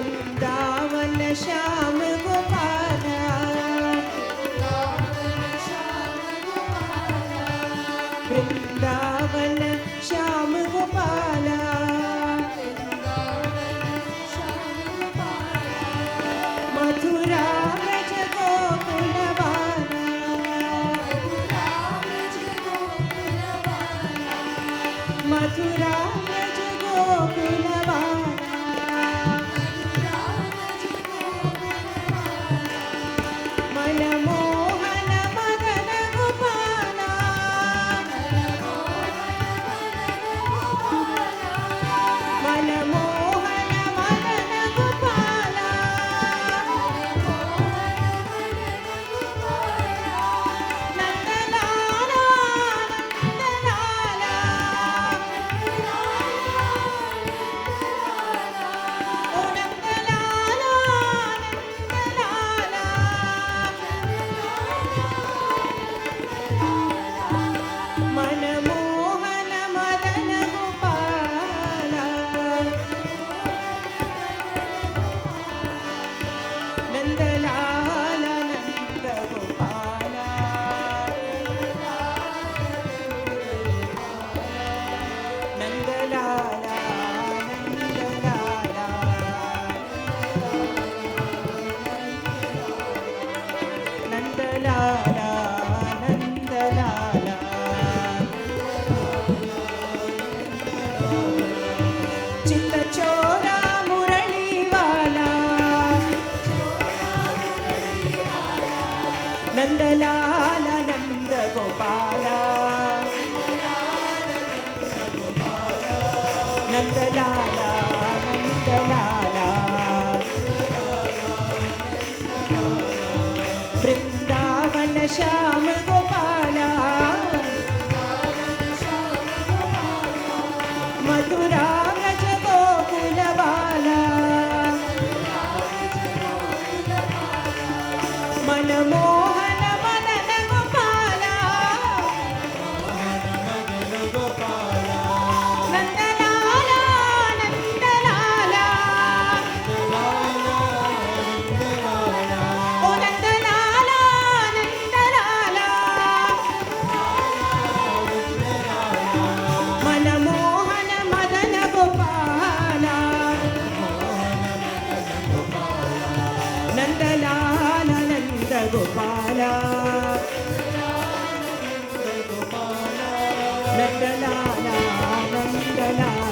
वृंदावन श्याम गोपाला वृंदावन श्याम गोपाला मथुरा व्रज गोकुल मथुरा व्रज गोकुल मनमोहन मदन गोपाला मनमोहन मदन गोपाला नंदलाला नंदलाला ओ नंदलाला नंदलाला मनमोहन मदन गोपाला नंदलाला नंद गोपाला नंदलाला नंदलाला नंदलाला नंदलाला चित्त चोरा मुरली वाला नंदलाला नंद गोपाला नंदलाला नंदलाला वृंदावन श्याम गोपाला मथुरा व्रज गोकुल बाला मनमोहन मदन गोपाला नंदलाला नंदलाला ओ नंदलाला नंदलाला मनमोहन मदन गोपाला नंदलाला नंद गोपाला नंदलाला नंदलाला